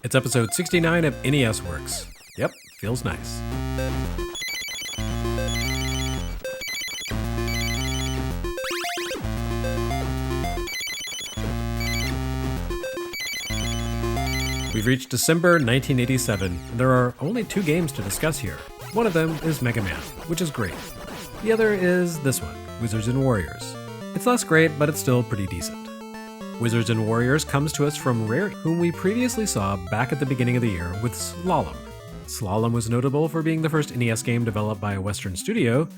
It's episode 69 of NES Works. Yep, feels nice. We've reached December 1987, and there are only 2 games to discuss here. One of them is Mega Man, which is great. The other is this one, Wizards and Warriors. It's less great, but it's still pretty decent. Wizards and Warriors comes to us from Rare, whom we previously saw back at the beginning of the year with SLALOM. SLALOM was notable for being the first NES game developed by a Western studio.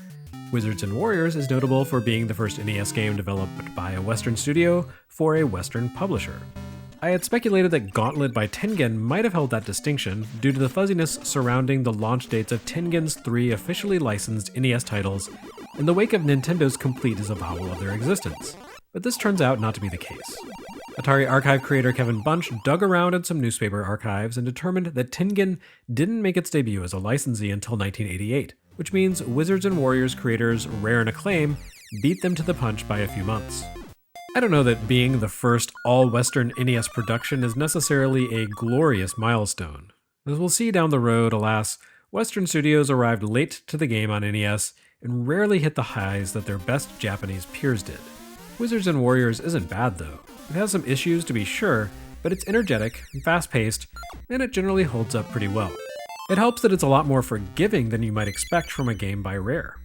Wizards and Warriors is notable for being the first NES game developed by a Western studio for a Western publisher. I had speculated that Gauntlet by Tengen might have held that distinction due to the fuzziness surrounding the launch dates of Tengen's 3 officially licensed NES titles in the wake of Nintendo's complete disavowal of their existence. But this turns out not to be the case. Atari Archive creator Kevin Bunch dug around in some newspaper archives and determined that Tengen didn't make its debut as a licensee until 1988, which means Wizards and Warriors creators Rare and Acclaim beat them to the punch by a few months. I don't know that being the first all-Western NES production is necessarily a glorious milestone. As we'll see down the road, alas, Western studios arrived late to the game on NES and rarely hit the highs that their best Japanese peers did. Wizards and Warriors isn't bad though. It has some issues to be sure, but it's energetic and fast-paced, and it generally holds up pretty well. It helps that it's a lot more forgiving than you might expect from a game by Rare.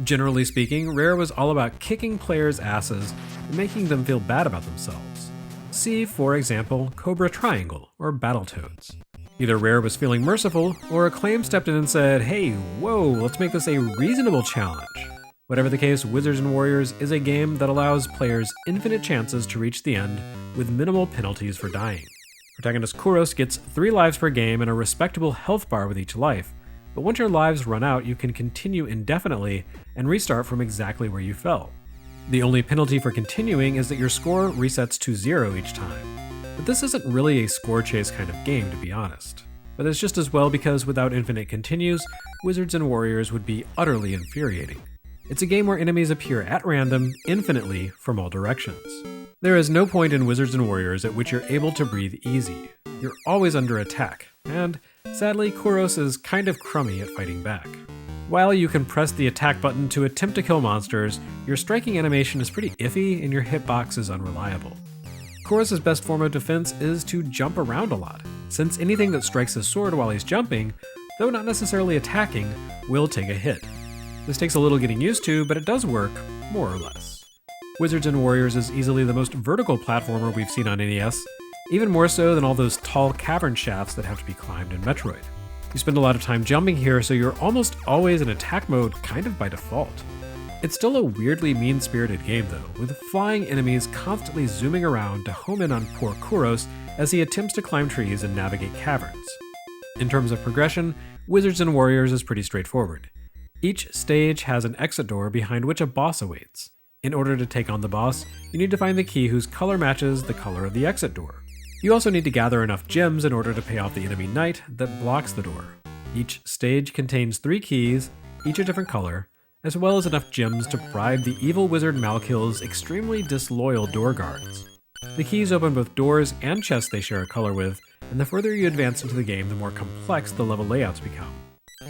Generally speaking, Rare was all about kicking players' asses and making them feel bad about themselves. See, for example, COBRA Triangle or Battletoads. Either Rare was feeling merciful, or Acclaim stepped in and said, hey, whoa, let's make this a reasonable challenge. Whatever the case, Wizards and Warriors is a game that allows players infinite chances to reach the end with minimal penalties for dying. Protagonist KUROS gets 3 lives per game and a respectable health bar with each life, but once your lives run out, you can continue indefinitely and restart from exactly where you fell. The only penalty for continuing is that your score resets to 0 each time. But this isn't really a score chase kind of game, to be honest. But it's just as well because without infinite continues, Wizards and Warriors would be utterly infuriating. It's a game where enemies appear at random, infinitely, from all directions. There is no point in Wizards and Warriors at which you're able to breathe easy. You're always under attack, and sadly, KUROS is kind of crummy at fighting back. While you can press the attack button to attempt to kill monsters, your striking animation is pretty iffy and your hitbox is unreliable. KUROS' best form of defense is to jump around a lot, since anything that strikes his sword while he's jumping, though not necessarily attacking, will take a hit. This takes a little getting used to, but it does work, more or less. Wizards and Warriors is easily the most vertical platformer we've seen on NES, even more so than all those tall cavern shafts that have to be climbed in Metroid. You spend a lot of time jumping here, so you're almost always in attack mode kind of by default. It's still a weirdly mean-spirited game though, with flying enemies constantly zooming around to home in on poor KUROS as he attempts to climb trees and navigate caverns. In terms of progression, Wizards and Warriors is pretty straightforward. Each stage has an exit door behind which a boss awaits. In order to take on the boss, you need to find the key whose color matches the color of the exit door. You also need to gather enough gems in order to pay off the enemy knight that blocks the door. Each stage contains 3 keys, each a different color, as well as enough gems to bribe the evil wizard Malkill's extremely disloyal door guards. The keys open both doors and chests they share a color with, and the further you advance into the game, the more complex the level layouts become.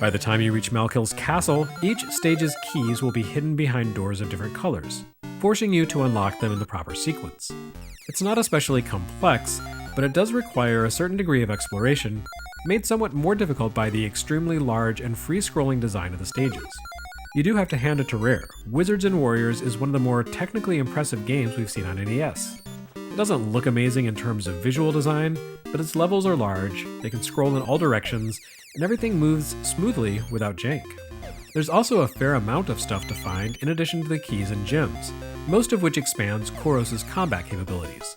By the time you reach Malkill's castle, each stage's keys will be hidden behind doors of different colors, forcing you to unlock them in the proper sequence. It's not especially complex, but it does require a certain degree of exploration, made somewhat more difficult by the extremely large and free-scrolling design of the stages. You do have to hand it to Rare. Wizards and Warriors is one of the more technically impressive games we've seen on NES. It doesn't look amazing in terms of visual design, but its levels are large, they can scroll in all directions, and everything moves smoothly without jank. There's also a fair amount of stuff to find in addition to the keys and gems, most of which expands KUROS' combat capabilities.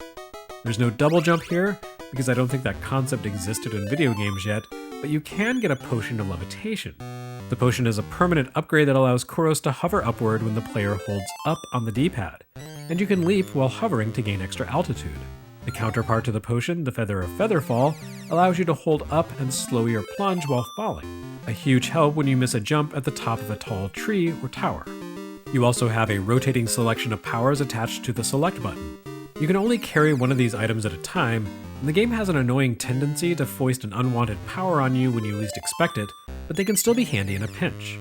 There's no double jump here, because I don't think that concept existed in video games yet, but you can get a potion of levitation. The potion is a permanent upgrade that allows KUROS to hover upward when the player holds up on the D-pad, and you can leap while hovering to gain extra altitude. The counterpart to the potion, the Feather of Featherfall, allows you to hold up and slow your plunge while falling, a huge help when you miss a jump at the top of a tall tree or tower. You also have a rotating selection of powers attached to the select button. You can only carry one of these items at a time, And the game has an annoying tendency to foist an unwanted power on you when you least expect it, but they can still be handy in a pinch.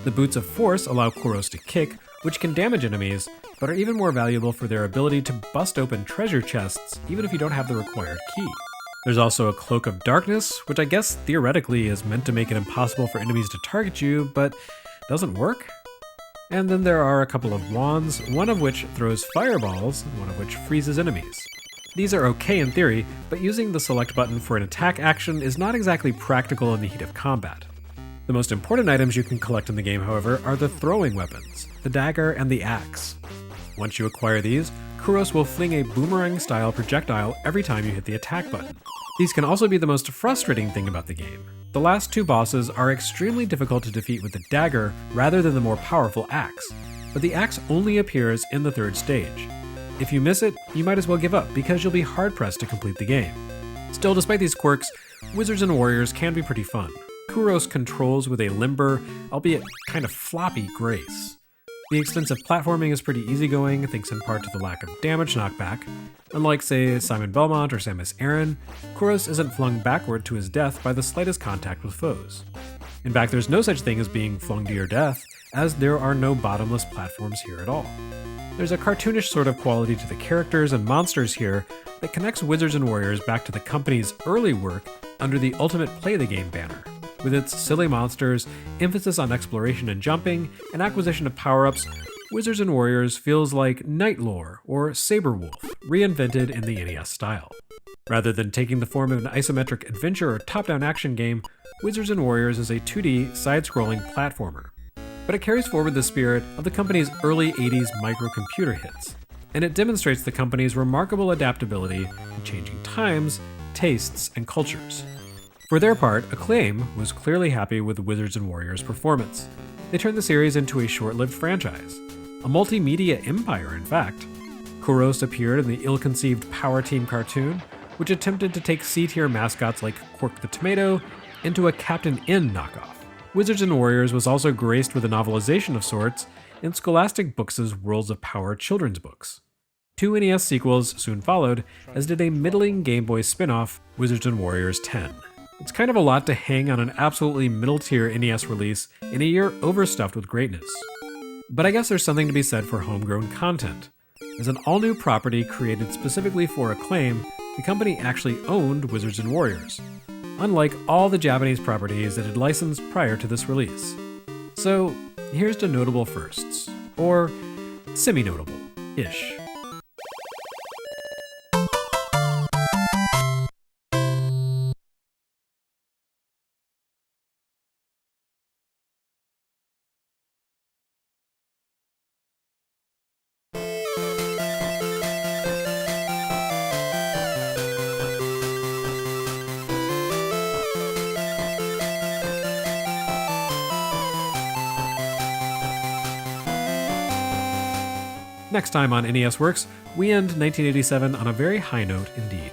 The boots of force allow KUROS to kick, which can damage enemies, but are even more valuable for their ability to bust open treasure chests even if you don't have the required key. There's also a Cloak of Darkness, which I guess theoretically is meant to make it impossible for enemies to target you, but doesn't work. And then there are a couple of wands, one of which throws fireballs, and one of which freezes enemies. These are okay in theory, but using the select button for an attack action is not exactly practical in the heat of combat. The most important items you can collect in the game, however, are the throwing weapons, the dagger and the axe. Once you acquire these, KUROS will fling a boomerang-style projectile every time you hit the attack button. These can also be the most frustrating thing about the game. The last two bosses are extremely difficult to defeat with the dagger rather than the more powerful axe, but the axe only appears in the third stage. If you miss it, you might as well give up because you'll be hard-pressed to complete the game. Still, despite these quirks, Wizards and Warriors can be pretty fun. KUROS controls with a limber, albeit kind of floppy, grace. The extensive platforming is pretty easygoing, thanks in part to the lack of damage knockback. Unlike, say, Simon Belmont or Samus Aran, KUROS isn't flung backward to his death by the slightest contact with foes. In fact, there's no such thing as being flung to your death, as there are no bottomless platforms here at all. There's a cartoonish sort of quality to the characters and monsters here that connects Wizards and Warriors back to the company's early work under the Ultimate Play the Game banner. With its silly monsters, emphasis on exploration and jumping, and acquisition of power-ups, Wizards and Warriors feels like Night Lore or Saberwolf, reinvented in the NES style. Rather than taking the form of an isometric adventure or top-down action game, Wizards and Warriors is a 2D, side-scrolling platformer. But it carries forward the spirit of the company's early 80s microcomputer hits, and it demonstrates the company's remarkable adaptability to changing times, tastes, and cultures. For their part, Acclaim was clearly happy with Wizards and Warriors' performance. They turned the series into a short-lived franchise. A multimedia empire, in fact. KUROS appeared in the ill-conceived Power Team cartoon, which attempted to take C-tier mascots like Quark the Tomato into a Captain N knockoff. Wizards and Warriors was also graced with a novelization of sorts in Scholastic Books' Worlds of Power children's books. 2 NES sequels soon followed, as did a middling Game Boy spin-off, Wizards and Warriors 10. It's kind of a lot to hang on an absolutely middle-tier NES release in a year overstuffed with greatness. But I guess there's something to be said for homegrown content. As an all-new property created specifically for Acclaim, the company actually owned Wizards and Warriors, unlike all the Japanese properties it had licensed prior to this release. So, here's to notable firsts, or semi-notable-ish. Next time on NES Works, we end 1987 on a very high note indeed.